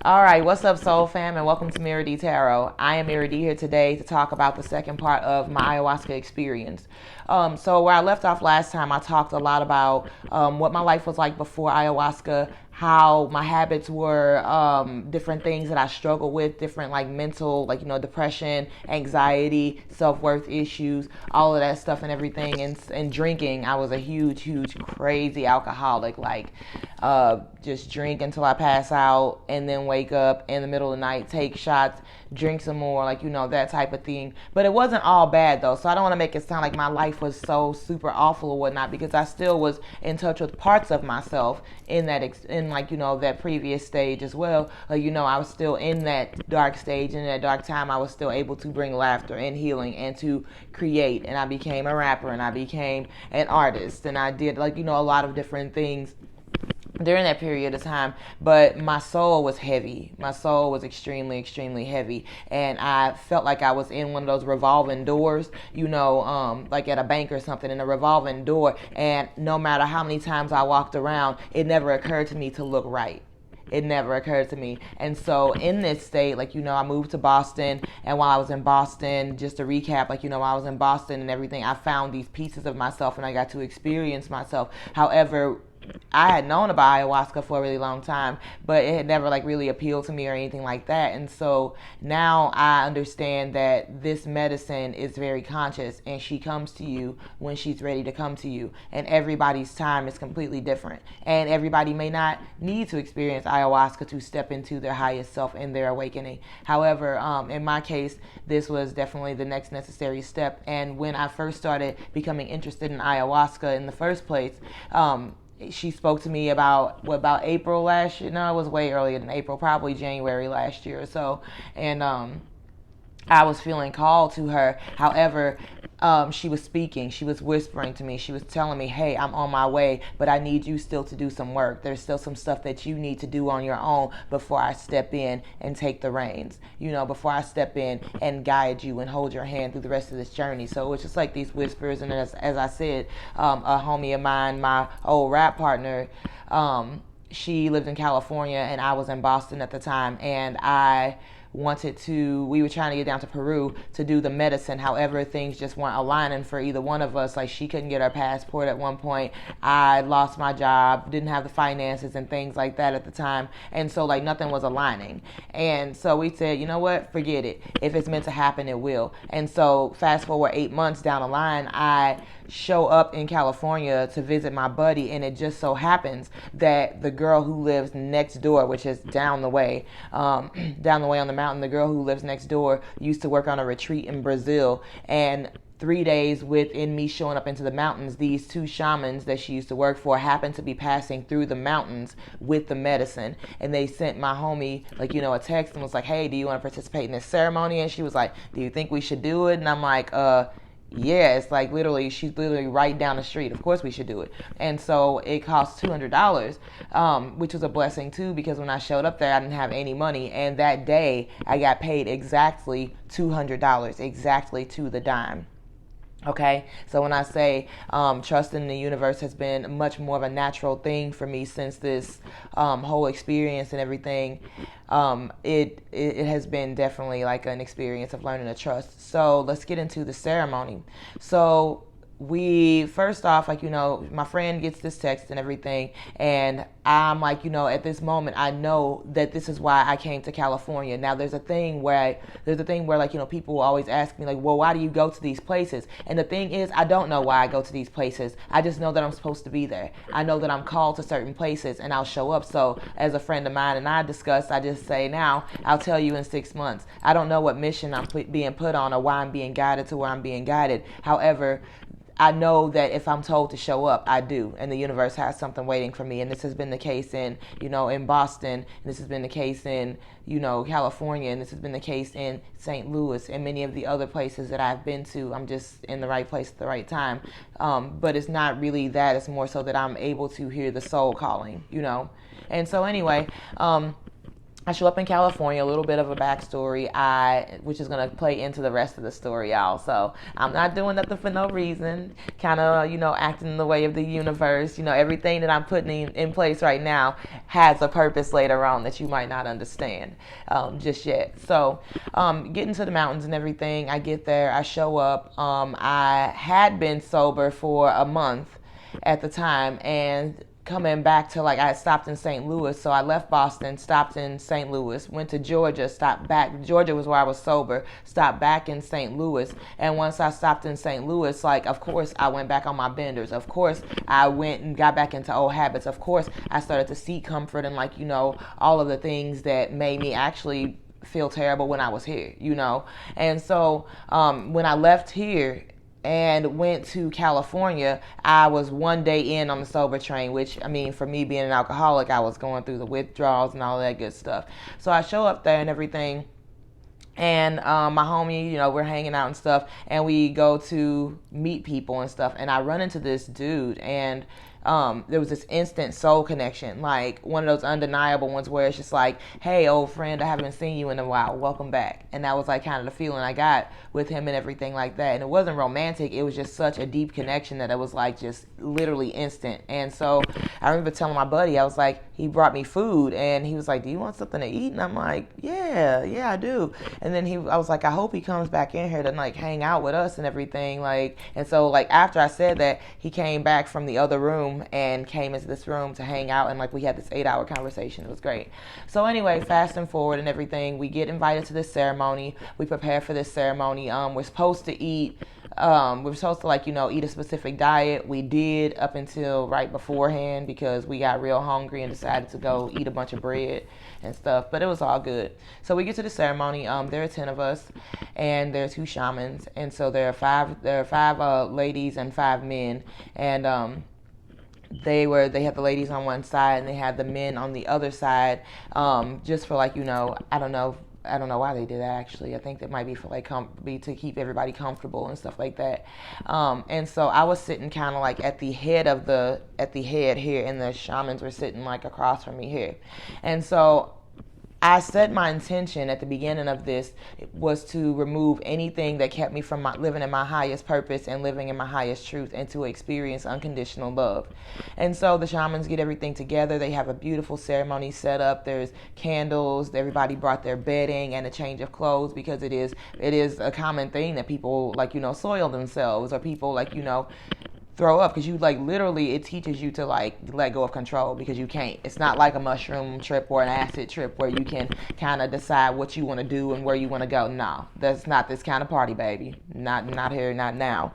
All right, what's up, Soul Fam, and welcome to Mira D Tarot. I am Mira D here today to talk about the second part of my ayahuasca experience. So where I left off last time, I talked a lot about what my life was like before ayahuasca, how my habits were, different things that I struggled with, different like mental, like depression, anxiety, self-worth issues, all of that stuff and everything. And drinking, I was a huge, crazy alcoholic. Like, just drink until I pass out, and then wake up in the middle of the night, take shots, drink some more, like that type of thing. But it wasn't all bad though, so I don't want to make it sound like my life was so super awful or whatnot, because I still was in touch with parts of myself in that previous stage as well. I was still in that dark stage, in that dark time. I was still able to bring laughter and healing and to create, and I became a rapper, and I became an artist, and I did a lot of different things during that period of time. But my soul was heavy. My soul was extremely heavy, and I felt like I was in one of those revolving doors, like at a bank or something, in a revolving door. And no matter how many times I walked around, it never occurred to me to look right. It never occurred to me. And so in this state, I moved to Boston. And while I was in Boston, just to recap, while I was in Boston and everything, I found these pieces of myself and I got to experience myself. However, I had known about ayahuasca for a really long time, but it had never really appealed to me or anything like that. And so now I understand that this medicine is very conscious, and she comes to you when she's ready to come to you. And everybody's time is completely different. And everybody may not need to experience ayahuasca to step into their highest self and their awakening. However, in my case, this was definitely the next necessary step. And when I first started becoming interested in ayahuasca in the first place, she spoke to me about April last year. No, it was way earlier than April, probably January last year or so. And I was feeling called to her. However, she was speaking. She was whispering to me. She was telling me, hey, I'm on my way, but I need you still to do some work. There's still some stuff that you need to do on your own before I step in and take the reins, before I step in and guide you and hold your hand through the rest of this journey. So it was just like these whispers. And as I said, a homie of mine, my old rap partner, she lived in California and I was in Boston at the time. And we were trying to get down to Peru to do the medicine. However, things just weren't aligning for either one of us. Like, she couldn't get her passport at one point. I lost my job, didn't have the finances and things like that at the time. And so nothing was aligning. And so we said, you know what, forget it. If it's meant to happen, it will. And so fast forward 8 months down the line, I show up in California to visit my buddy, and it just so happens that the girl who lives next door, which is down the way on the mountain, the girl who lives next door used to work on a retreat in Brazil. And 3 days within me showing up into the mountains, these two shamans that she used to work for happened to be passing through the mountains with the medicine. And they sent my homie a text and was like, hey, do you want to participate in this ceremony? And she was like, do you think we should do it? And I'm like, yeah, it's she's literally right down the street. Of course we should do it. And so it cost $200, which was a blessing too, because when I showed up there, I didn't have any money. And that day I got paid exactly $200, exactly to the dime. Okay, so when I say trusting in the universe has been much more of a natural thing for me since this whole experience and everything, it has been definitely an experience of learning to trust. So let's get into the ceremony. So we first off, my friend gets this text and everything, and I'm at this moment, I know that this is why I came to California. Now there's a thing where people always ask me well, why do you go to these places? And the thing is, I don't know why I go to these places. I just know that I'm supposed to be there. I know that I'm called to certain places and I'll show up. So as a friend of mine and I discussed, I just say, now I'll tell you in 6 months. I don't know what mission I'm being put on or why I'm being guided to where I'm being guided. However, I know that if I'm told to show up, I do, and the universe has something waiting for me. And this has been the case in Boston, and this has been the case in, California, and this has been the case in St. Louis and many of the other places that I've been to. I'm just in the right place at the right time. But it's not really that. It's more so that I'm able to hear the soul calling, And so anyway, I show up in California, a little bit of a backstory, which is gonna play into the rest of the story, y'all. So I'm not doing nothing for no reason, kind of, acting in the way of the universe. Everything that I'm putting in place right now has a purpose later on that you might not understand just yet. So getting to the mountains and everything, I get there, I show up. I had been sober for a month at the time, and coming back to, like, I had stopped in St. Louis, so I left Boston, stopped in St. Louis, went to Georgia, stopped back. Georgia was where I was sober, stopped back in St. Louis, and once I stopped in St. Louis, like, of course I went back on my benders. Of course I went and got back into old habits. Of course I started to seek comfort and, like, all of the things that made me actually feel terrible when I was here, And so when I left here and went to California, I was one day in on the sober train, which, I mean, for me being an alcoholic, I was going through the withdrawals and all that good stuff. So I show up there and everything, and my homie, we're hanging out and stuff, and we go to meet people and stuff, and I run into this dude, and there was this instant soul connection, like one of those undeniable ones where it's just like, hey, old friend, I haven't seen you in a while, welcome back. And that was like kind of the feeling I got with him and everything like that. And it wasn't romantic, it was just such a deep connection that it was like just literally instant. And so I remember telling my buddy, I was like, he brought me food, and he was like, do you want something to eat? And I'm like, yeah, I do. And then I was like, I hope he comes back in here to, like, hang out with us and everything. Like, and so, like, after I said that, he came back from the other room and came into this room to hang out, and, like, we had this 8-hour conversation. It was great. So anyway, fast and forward and everything, we get invited to this ceremony. We prepare for this ceremony. We're supposed to eat. We're supposed to, like, eat a specific diet. We did up until right beforehand because we got real hungry and decided to go eat a bunch of bread and stuff, but it was all good. So we get to the ceremony. There are 10 of us, and there are 2 shamans, and so there are five ladies and 5 men, and they had the ladies on one side and they had the men on the other side, just for, like, I don't know why they did that, actually. I think that might be for, like, to keep everybody comfortable and stuff like that. And so I was sitting kind of like at the head here, and the shamans were sitting, like, across from me here. And so I said my intention at the beginning of this was to remove anything that kept me from living in my highest purpose and living in my highest truth, and to experience unconditional love. And so the shamans get everything together. They have a beautiful ceremony set up. There's candles. Everybody brought their bedding and a change of clothes, because it is a common thing that people, like, soil themselves, or people, like, throw up, because you, like, literally, it teaches you to, like, let go of control, because you can't. It's not like a mushroom trip or an acid trip where you can kind of decide what you want to do and where you want to go. No, that's not this kind of party, baby. Not here, not now.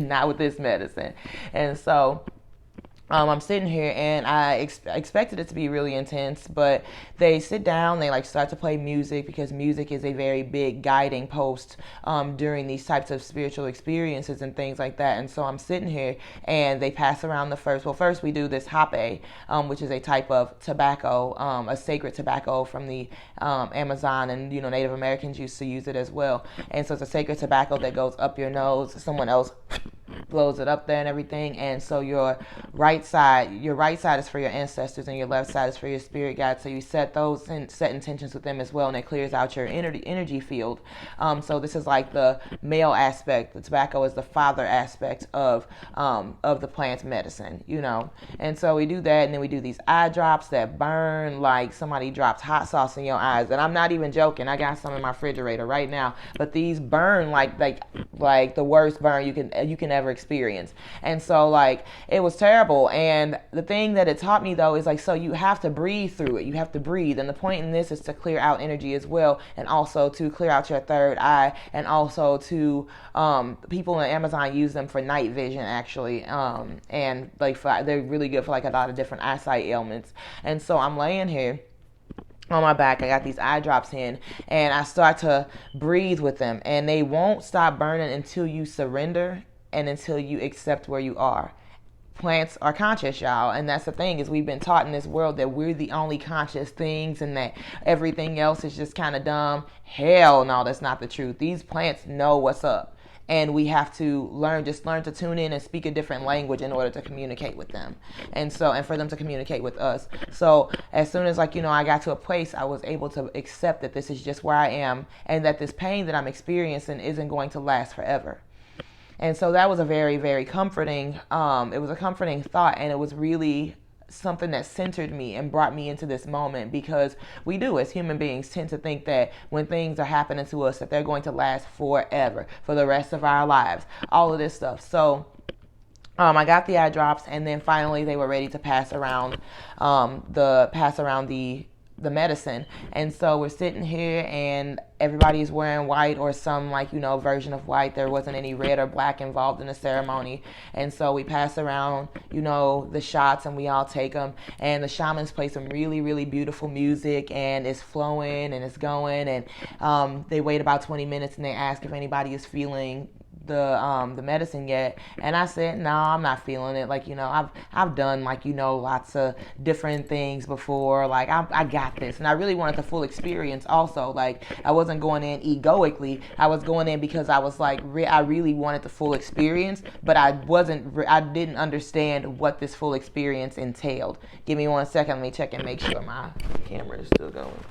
Not with this medicine. And so I'm sitting here, and I expected it to be really intense, but they sit down, they, like, start to play music, because music is a very big guiding post during these types of spiritual experiences and things like that. And so I'm sitting here, and they pass around first we do this hape, which is a type of tobacco, a sacred tobacco from the Amazon, and, Native Americans used to use it as well. And so it's a sacred tobacco that goes up your nose. Someone else blows it up there and everything. And so your right side is for your ancestors, and your left side is for your spirit guides. So you set those and set intentions with them as well, and it clears out your energy field. So this is like the male aspect. The tobacco is the father aspect of the plant medicine, And so we do that, and then we do these eye drops that burn like somebody dropped hot sauce in your eyes. And I'm not even joking. I got some in my refrigerator right now, but these burn like the worst burn you can ever experience. And so, like, it was terrible. And the thing that it taught me, though, is, like, so you have to breathe through it. You have to breathe. And the point in this is to clear out energy as well, and also to clear out your third eye, and also to people in Amazon use them for night vision, actually. And, like, they're really good for, like, a lot of different eyesight ailments. And so I'm laying here on my back, I got these eye drops in, and I start to breathe with them, and they won't stop burning until you surrender and until you accept where you are. Plants are conscious, y'all, and that's the thing, is we've been taught in this world that we're the only conscious things, and that everything else is just kind of dumb. Hell no, that's not the truth. These plants know what's up. and we have to learn to tune in and speak a different language in order to communicate with them, and for them to communicate with us. So as soon as, like, I got to a place, I was able to accept that this is just where I am, and that this pain that I'm experiencing isn't going to last forever. And so that was a very, very comforting, it was a comforting thought, and it was really something that centered me and brought me into this moment, because we do, as human beings, tend to think that when things are happening to us, that they're going to last forever, for the rest of our lives, all of this stuff. So I got the eye drops, and then finally they were ready to pass around the medicine. And so we're sitting here, and everybody's wearing white, or some, like, version of white. There wasn't any red or black involved in the ceremony. And so we pass around, the shots, and we all take them. And the shamans play some really, really beautiful music, and it's flowing and it's going. And they wait about 20 minutes, and they ask if anybody is feeling the medicine yet. And I said, no, I'm not feeling it. Like, I've done, like, lots of different things before. Like, I got this. And I really wanted the full experience also. Like, I wasn't going in egoically. I was going in because I was like, I really wanted the full experience, but I didn't understand what this full experience entailed. Give me 1 second. Let me check and make sure my camera is still going.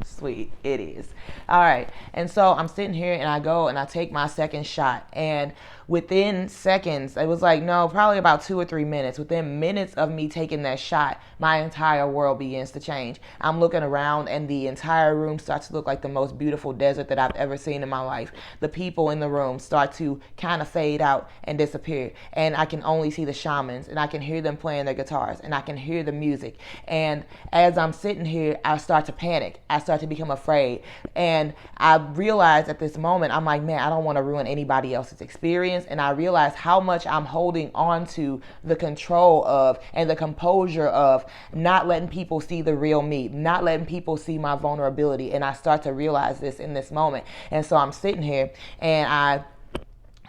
Sweet, it is. All right. And so I'm sitting here, and I go and I take my second shot, and within seconds, it was like, no, probably about 2 or 3 minutes, within minutes of me taking that shot, my entire world begins to change. I'm looking around, and the entire room starts to look like the most beautiful desert that I've ever seen in my life. The people in the room start to kind of fade out and disappear, and I can only see the shamans, and I can hear them playing their guitars, and I can hear the music. And as I'm sitting here, I start to panic. I start to become afraid, and I realize at this moment, I'm like, man, I don't want to ruin anybody else's experience. And I realized how much I'm holding on to the control of and the composure of not letting people see the real me, not letting people see my vulnerability. And I start to realize this in this moment. And so I'm sitting here, and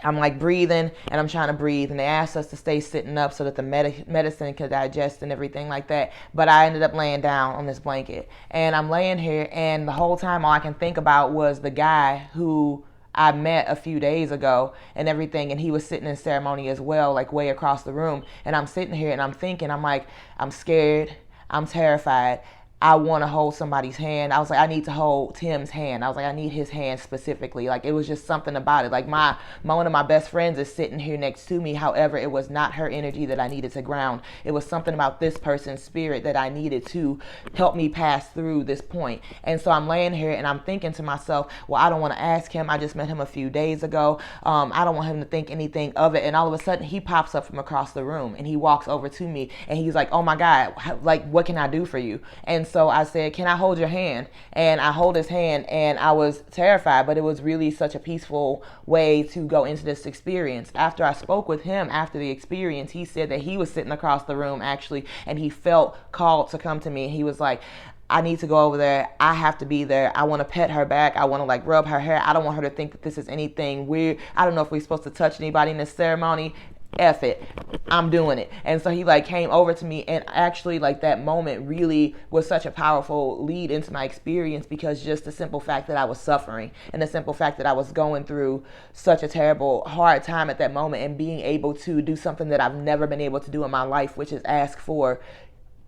I'm like breathing, and I'm trying to breathe, and they asked us to stay sitting up so that the medicine could digest and everything like that. But I ended up laying down on this blanket, and I'm laying here, and the whole time all I can think about was the guy who I met a few days ago and everything, and he was sitting in ceremony as well, like way across the room. And I'm sitting here, and I'm thinking, I'm like, I'm scared, I'm terrified, I want to hold somebody's hand. I was like, I need to hold Tim's hand. I was like, I need his hand specifically. Like, it was just something about it. Like, one of my best friends is sitting here next to me. However, it was not her energy that I needed to ground. It was something about this person's spirit that I needed to help me pass through this point. And so I'm laying here, and I'm thinking to myself, well, I don't want to ask him. I just met him a few days ago. I don't want him to think anything of it. And all of a sudden, he pops up from across the room, and he walks over to me, and he's like, oh my God, like, what can I do for you? And so I said, can I hold your hand? And I hold his hand, and I was terrified, but it was really such a peaceful way to go into this experience. After I spoke with him after the experience, he said that he was sitting across the room actually, and he felt called to come to me. He was like, I need to go over there. I have to be there. I want to pet her back. I want to, like, rub her hair. I don't want her to think that this is anything weird. I don't know if we're supposed to touch anybody in this ceremony. F it, I'm doing it. And so he, like, came over to me, and actually, like, that moment really was such a powerful lead into my experience, because just the simple fact that I was suffering, and the simple fact that I was going through such a terrible, hard time at that moment, and being able to do something that I've never been able to do in my life, which is ask for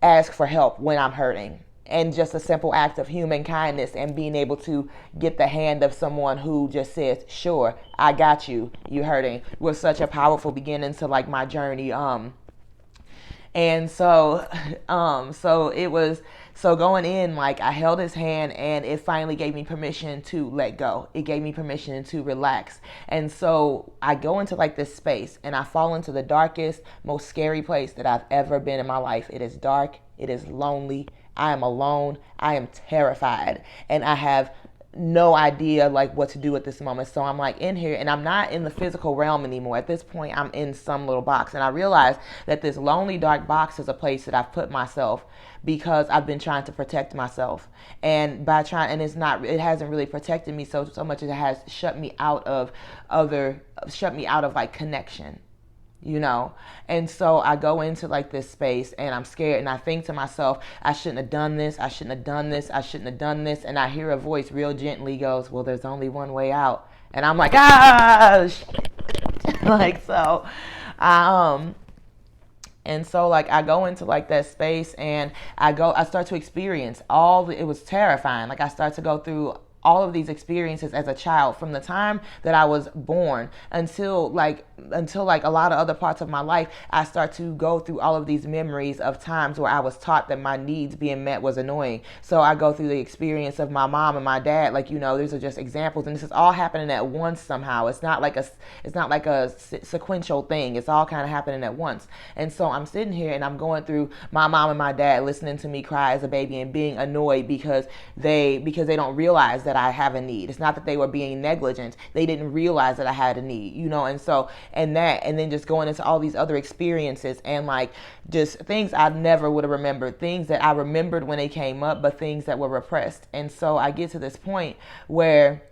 help when I'm hurting. And just a simple act of human kindness, and being able to get the hand of someone who just says, sure, I got you, you hurting, was such a powerful beginning to, like, my journey. And so it was, so going in, like, I held his hand, and it finally gave me permission to let go. It gave me permission to relax. And so I go into, like, this space, and I fall into the darkest, most scary place that I've ever been in my life. It is dark. It is lonely. I am alone. I am terrified, and I have no idea, like, what to do at this moment. So I'm, like, in here, and I'm not in the physical realm anymore. At this point, I'm in some little box, and I realize that this lonely, dark box is a place that I've put myself because I've been trying to protect myself. And by trying, and it hasn't really protected me so much as it has shut me out of like, connection. you know. And so I go into like this space and I'm scared and I think to myself, I shouldn't have done this, I shouldn't have done this, I shouldn't have done this. And I hear a voice real gently goes, well, there's only one way out. And I'm like, ah, like, so I and so like I go into like that space and I start to experience it was terrifying. Like I start to go through all of these experiences as a child from the time that I was born until like a lot of other parts of my life. I start to go through all of these memories of times where I was taught that my needs being met was annoying. So I go through the experience of my mom and my dad, like, you know, these are just examples, and this is all happening at once somehow. It's not like a sequential thing. It's all kind of happening at once. And so I'm sitting here and I'm going through my mom and my dad listening to me cry as a baby and being annoyed because they don't realize that I have a need. It's not that they were being negligent. They didn't realize that I had a need, you know. And so and then just going into all these other experiences and like just things I never would have remembered, things that I remembered when they came up, but things that were repressed. And so I get to this point where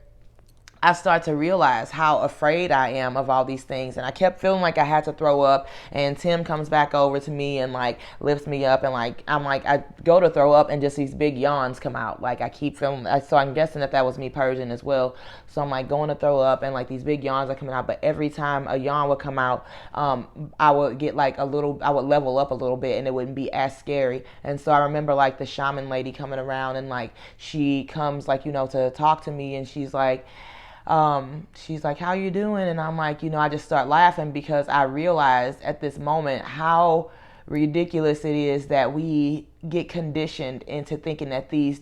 I start to realize how afraid I am of all these things. And I kept feeling like I had to throw up. And Tim comes back over to me and like lifts me up. And like, I go to throw up and just these big yawns come out. Like I keep feeling, so I'm guessing that was me purging as well. So I'm like going to throw up and like these big yawns are coming out. But every time a yawn would come out, I would get like I would level up a little bit and it wouldn't be as scary. And so I remember like the shaman lady coming around and like she comes like, you know, to talk to me, and she's like, how you doing? And I'm like, you know, I just start laughing because I realized at this moment how ridiculous it is that we get conditioned into thinking that this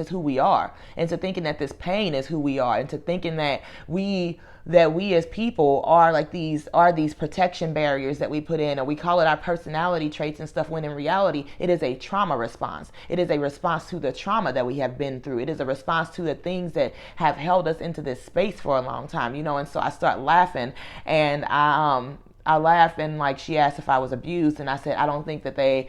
is who we are, into thinking that this pain is who we are, into thinking that we as people are these protection barriers that we put in, or we call it our personality traits and stuff, when in reality it is a trauma response. It is a response to the trauma that we have been through. It is a response to the things that have held us into this space for a long time, you know. And so I start laughing, and I laughed, and like she asked if I was abused, and I said I don't think that they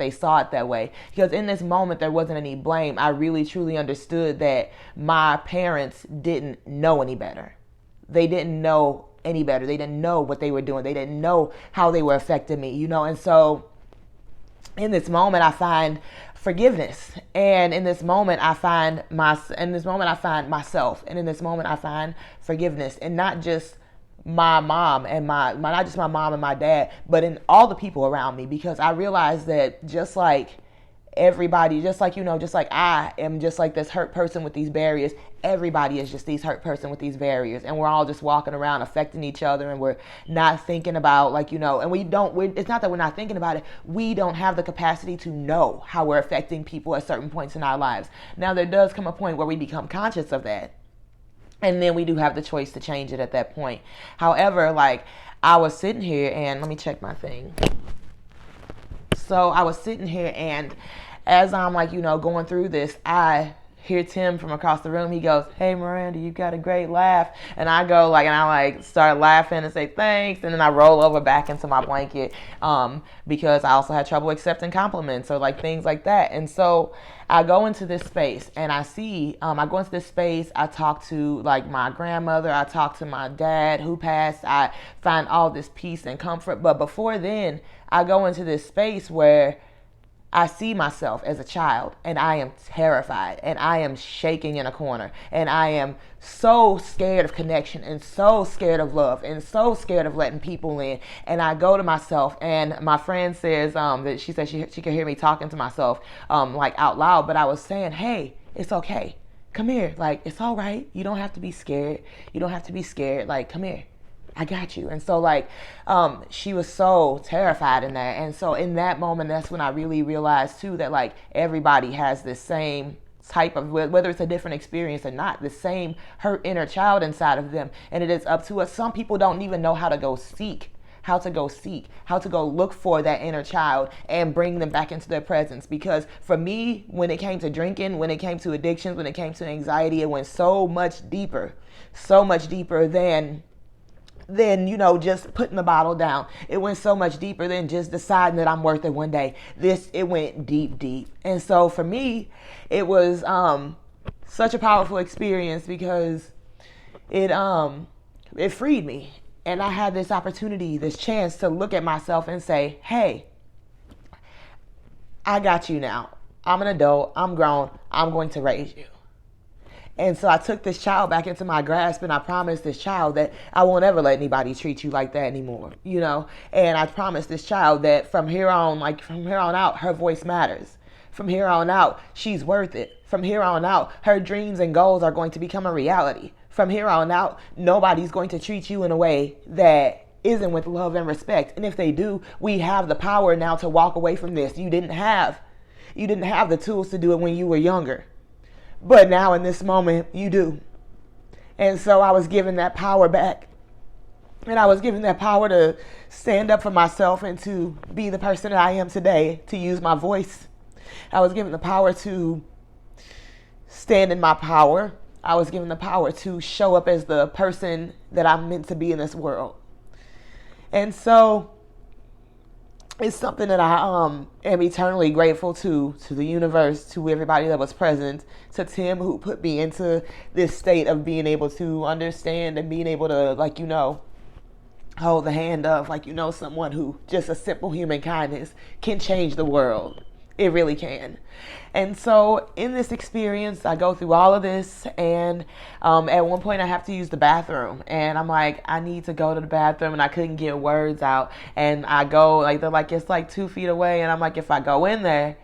saw it that way, because in this moment there wasn't any blame. I really truly understood that my parents didn't know any better. They didn't know any better. They didn't know what they were doing. They didn't know how they were affecting me, you know. And so in this moment I find forgiveness, and in this moment I find myself, and in this moment I find forgiveness, and not just my mom and not just my mom and my dad, but in all the people around me, because I realized that just like everybody, just like, you know, just like I am just like this hurt person with these barriers, everybody is just these hurt person with these barriers, and we're all just walking around affecting each other, and we're not thinking about, like, you know, and it's not that we're not thinking about it, we don't have the capacity to know how we're affecting people at certain points in our lives. Now there does come a point where we become conscious of that, and then we do have the choice to change it at that point. However, like, I was sitting here, and let me check my thing. So I was sitting here, and as I'm like, you know, going through this, I hear Tim from across the room. He goes, "Hey Miranda, you got a great laugh." And I go like, and I like start laughing and say thanks, and then I roll over back into my blanket because I also had trouble accepting compliments or like things like that. And so I go into this space, and I talk to like my grandmother, I talk to my dad who passed, I find all this peace and comfort. But before then, I go into this space where I see myself as a child, and I am terrified, and I am shaking in a corner, and I am so scared of connection, and so scared of love, and so scared of letting people in. And I go to myself, and my friend says that she said she could hear me talking to myself like out loud, but I was saying, "Hey, it's okay. Come here. Like, it's all right. You don't have to be scared. You don't have to be scared. Like, come here. I got you." And so like she was so terrified in that. And so in that moment, that's when I really realized too that like everybody has this same type of, whether it's a different experience or not, the same hurt inner child inside of them. And it is up to us. Some people don't even know how to go look for that inner child and bring them back into their presence. Because for me, when it came to drinking, when it came to addictions, when it came to anxiety, it went so much deeper than, you know, just putting the bottle down. It went so much deeper than just deciding that I'm worth it one day. It went deep. And so for me, it was such a powerful experience because it freed me. And I had this opportunity, this chance to look at myself and say, hey, I got you now. I'm an adult. I'm grown. I'm going to raise you. And so I took this child back into my grasp, and I promised this child that I won't ever let anybody treat you like that anymore, you know? And I promised this child that from here on out, her voice matters. From here on out, she's worth it. From here on out, her dreams and goals are going to become a reality. From here on out, nobody's going to treat you in a way that isn't with love and respect. And if they do, we have the power now to walk away from this. You didn't have the tools to do it when you were younger. But now in this moment, you do. And so I was given that power back. And I was given that power to stand up for myself and to be the person that I am today, to use my voice. I was given the power to stand in my power. I was given the power to show up as the person that I'm meant to be in this world. And so it's something that I am eternally grateful to the universe, to everybody that was present, to Tim, who put me into this state of being able to understand and being able to, like, you know, hold the hand of, like, you know, someone who just a simple human kindness can change the world. It really can. And so in this experience, I go through all of this, and at one point I have to use the bathroom, and I'm like, I need to go to the bathroom, and I couldn't get words out. And I go, like, they're like, it's like 2 feet away, and I'm like, if I go in there,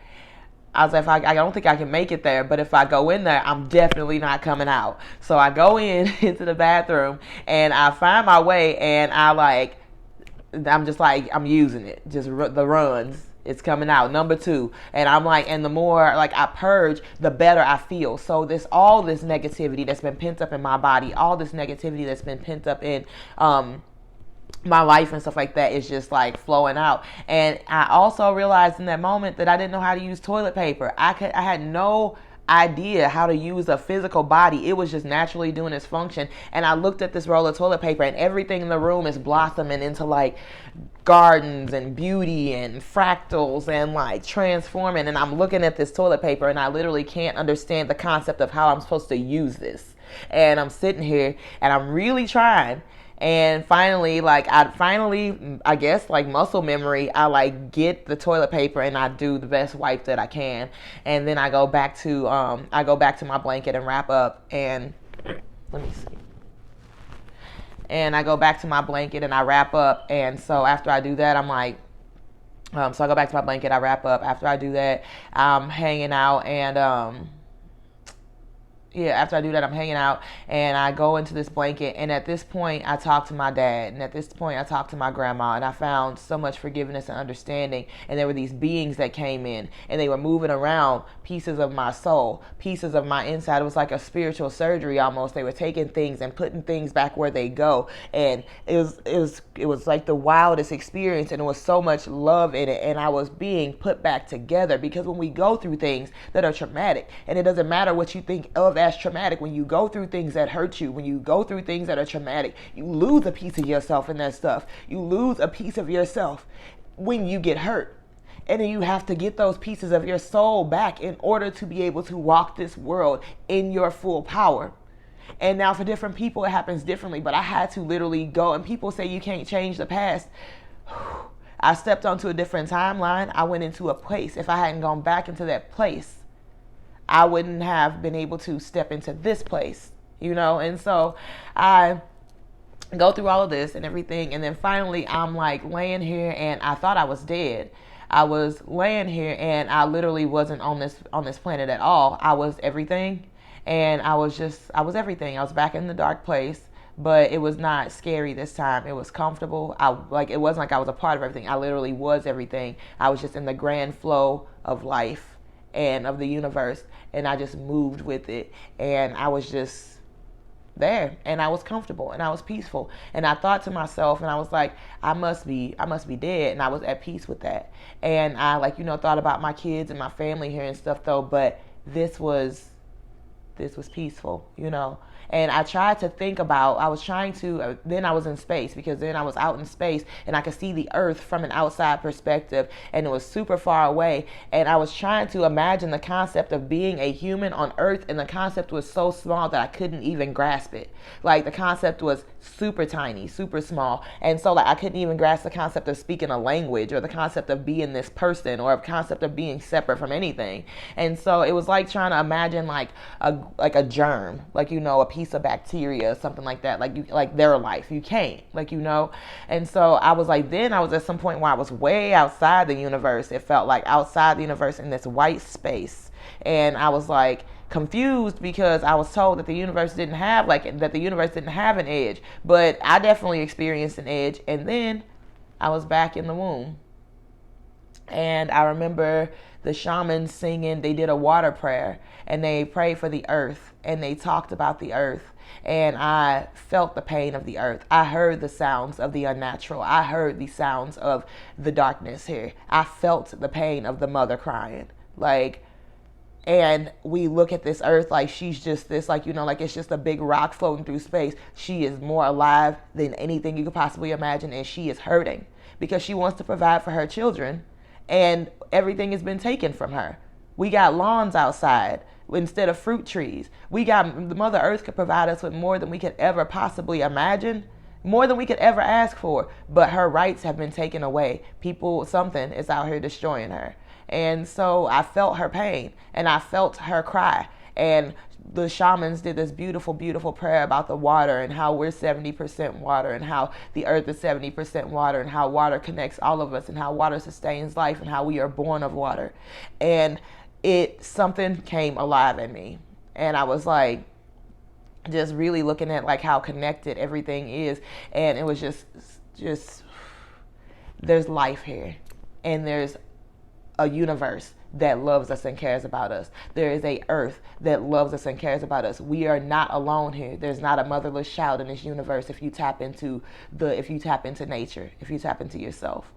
I was like, I don't think I can make it there, but if I go in there, I'm definitely not coming out. So I go in into the bathroom, and I find my way, and I'm just like, I'm using it, just the runs. It's coming out, number 2. And I'm like, and the more like I purge, the better I feel. So all this negativity that's been pent up in my body, all this negativity that's been pent up in my life and stuff like that is just like flowing out. And I also realized in that moment that I didn't know how to use toilet paper. I had no idea how to use a physical body. It was just naturally doing its function. And I looked at this roll of toilet paper, and everything in the room is blossoming into like gardens and beauty and fractals and like transforming. And I'm looking at this toilet paper, and I literally can't understand the concept of how I'm supposed to use this. And I'm sitting here, and I'm really trying. And finally, I guess like muscle memory, I like get the toilet paper and I do the best wipe that I can. And then I go back to my blanket and wrap up, and let me see. And I go back to my blanket and I wrap up. And so after I do that, I'm like, so I go back to my blanket, I wrap up. After I do that, I'm hanging out, and after I do that, I'm hanging out, and I go into this blanket, and at this point, I talk to my dad, and at this point, I talk to my grandma, and I found so much forgiveness and understanding. And there were these beings that came in, and they were moving around pieces of my soul, pieces of my inside. It was like a spiritual surgery almost. They were taking things and putting things back where they go, and it was like the wildest experience, and there was so much love in it, and I was being put back together. Because when we go through things that are traumatic, and it doesn't matter what you think of as traumatic, when you go through things that hurt you, when you go through things that are traumatic, you lose a piece of yourself in that stuff. You lose a piece of yourself when you get hurt. And then you have to get those pieces of your soul back in order to be able to walk this world in your full power. And now for different people, it happens differently, but I had to literally go, and people say you can't change the past. I stepped onto a different timeline. I went into a place. If I hadn't gone back into that place, I wouldn't have been able to step into this place, you know? And so I go through all of this and everything. And then finally I'm like laying here, and I thought I was dead. I was laying here, and I literally wasn't on this planet at all. I was everything. And I was everything. I was back in the dark place, but it was not scary this time. It was comfortable. It wasn't like I was a part of everything. I literally was everything. I was just in the grand flow of life and of the universe, and I just moved with it, and I was just there, and I was comfortable, and I was peaceful. And I thought to myself, and I was like, I must be dead. And I was at peace with that. And I thought about my kids and my family here and stuff though, but this was this was peaceful, you know. And I tried to think about, I was trying to, then I was in space, because then I was out in space and I could see the earth from an outside perspective, and it was super far away. And I was trying to imagine the concept of being a human on earth, and the concept was so small that I couldn't even grasp it. Like, the concept was super tiny, super small. And so, like, I couldn't even grasp the concept of speaking a language, or the concept of being this person, or a concept of being separate from anything. And so it was like trying to imagine like a germ, like, you know, a piece of bacteria, something like that, like their life. You can't, like, you know. And so I was like, then I was at some point where I was way outside the universe. It felt like outside the universe in this white space. And I was like confused, because I was told that the universe didn't have an edge, but I definitely experienced an edge. And then I was back in the womb. And I remember the shamans singing, they did a water prayer, and they prayed for the earth, and they talked about the earth. And I felt the pain of the earth. I heard the sounds of the unnatural. I heard the sounds of the darkness here. I felt the pain of the mother crying. Like, and we look at this earth like she's just this, like, you know, like it's just a big rock floating through space. She is more alive than anything you could possibly imagine, and she is hurting because she wants to provide for her children, and everything has been taken from her. We got lawns outside instead of fruit trees. The Mother Earth could provide us with more than we could ever possibly imagine, more than we could ever ask for, but her rights have been taken away. Something is out here destroying her. And so I felt her pain, and I felt her cry. And the shamans did this beautiful, beautiful prayer about the water, and how we're 70% water, and how the earth is 70% water, and how water connects all of us, and how water sustains life, and how we are born of water. And something came alive in me. And I was like, just really looking at like how connected everything is. And it was just there's life here, and there's a universe that loves us and cares about us. There is a earth that loves us and cares about us. We are not alone here. There's not a motherless child in this universe if you tap into nature, if you tap into yourself,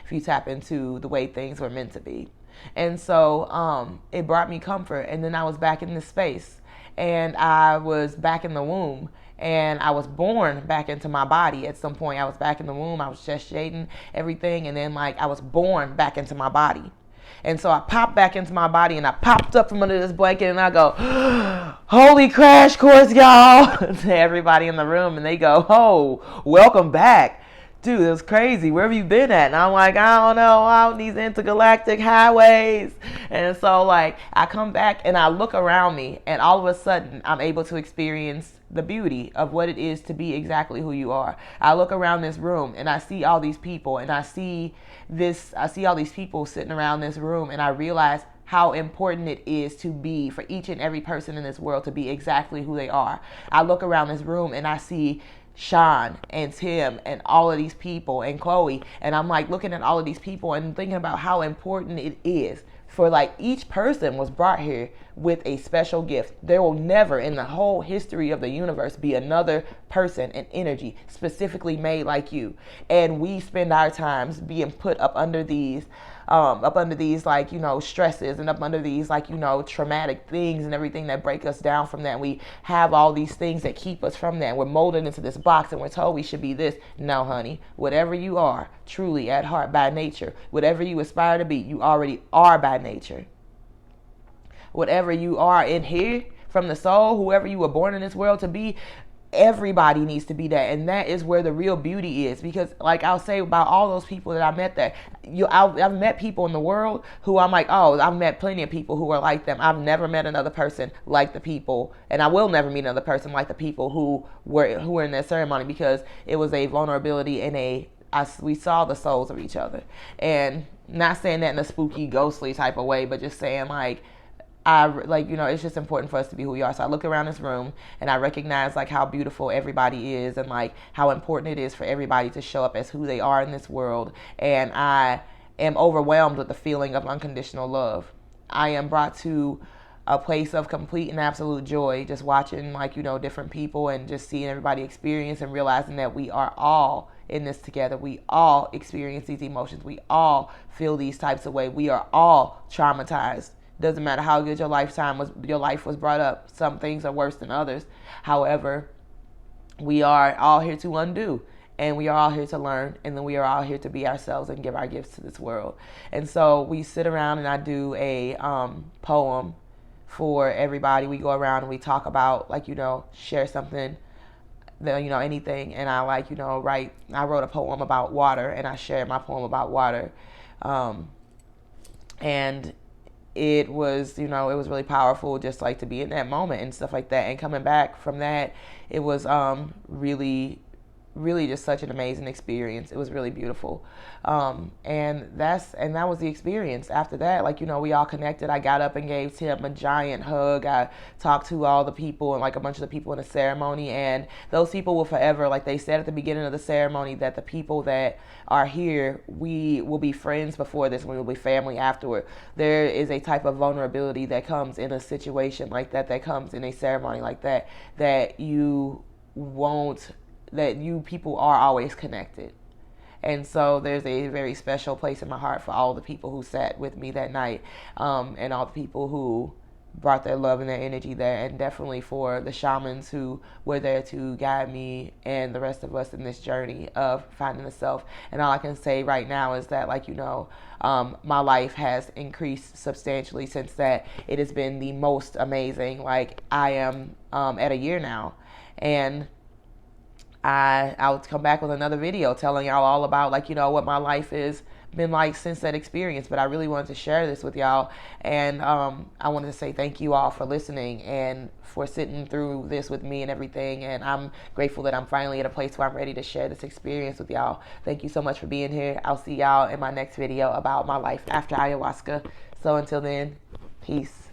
if you tap into the way things were meant to be. And so it brought me comfort. And then I was back in this space, and I was back in the womb, and I was born back into my body. At some point I was back in the womb. I was gestating everything, and then like I was born back into my body. And so I popped back into my body, and I popped up from under this blanket, and I go, holy crash course, y'all, to everybody in the room. And they go, oh, welcome back. Dude, it was crazy. Where have you been at? And I'm like, I don't know, out these intergalactic highways. And so like I come back and I look around me, and all of a sudden I'm able to experience the beauty of what it is to be exactly who you are. I look around this room, and I see all these people, and I see all these people sitting around this room, and I realize how important it is to be, for each and every person in this world to be exactly who they are. I look around this room, and I see Sean and Tim and all of these people and Chloe, and I'm like looking at all of these people and thinking about how important it is for like each person was brought here with a special gift. There will never in the whole history of the universe be another person and energy specifically made like you. And we spend our times being put up under these like, you know, stresses, and up under these like, you know, traumatic things and everything that break us down from that. And we have all these things that keep us from that. We're molded into this box, and we're told we should be this. No, honey, whatever you are truly at heart by nature, whatever you aspire to be, you already are by nature. Whatever you are in here from the soul, whoever you were born in this world to be, everybody needs to be that. And that is where the real beauty is. Because like I'll say about all those people that I met there, I've met people in the world who I'm like, oh, I've met plenty of people who are like them. I've never met another person like the people, and I will never meet another person like the people who were in that ceremony, because it was a vulnerability and we saw the souls of each other. And not saying that in a spooky, ghostly type of way, but just saying like, it's just important for us to be who we are. So I look around this room, and I recognize like how beautiful everybody is, and like how important it is for everybody to show up as who they are in this world. And I am overwhelmed with the feeling of unconditional love. I am brought to a place of complete and absolute joy, just watching like, you know, different people, and just seeing everybody experience, and realizing that we are all in this together. We all experience these emotions. We all feel these types of ways. We are all traumatized Doesn't matter how good your life was brought up. Some things are worse than others. However, we are all here to undo, and we are all here to learn, and then we are all here to be ourselves and give our gifts to this world. And so we sit around and I do a poem for everybody. We go around and we talk about, like, share something, anything. And I I wrote a poem about water, and I shared my poem about water. And it was, it was really powerful, just like to be in that moment and stuff like that. And coming back from that, it was really, really just such an amazing experience. It was really beautiful. And that was the experience. After that, we all connected. I got up and gave Tim a giant hug. I talked to all the people and a bunch of the people in the ceremony, and those people will forever, like they said at the beginning of the ceremony, that the people that are here, we will be friends before this, and we will be family afterward. There is a type of vulnerability that comes in a situation like that comes in a ceremony like that you people are always connected. And so there's a very special place in my heart for all the people who sat with me that night, and all the people who brought their love and their energy there, and definitely for the shamans who were there to guide me and the rest of us in this journey of finding the self. And all I can say right now is that, my life has increased substantially since that. It has been the most amazing. I am at a year now, and I'll come back with another video telling y'all all about what my life has been like since that experience. But I really wanted to share this with y'all, and I wanted to say thank you all for listening and for sitting through this with me and everything. And I'm grateful that I'm finally at a place where I'm ready to share this experience with y'all. Thank you so much for being here. I'll see y'all in my next video about my life after ayahuasca. So until then, peace.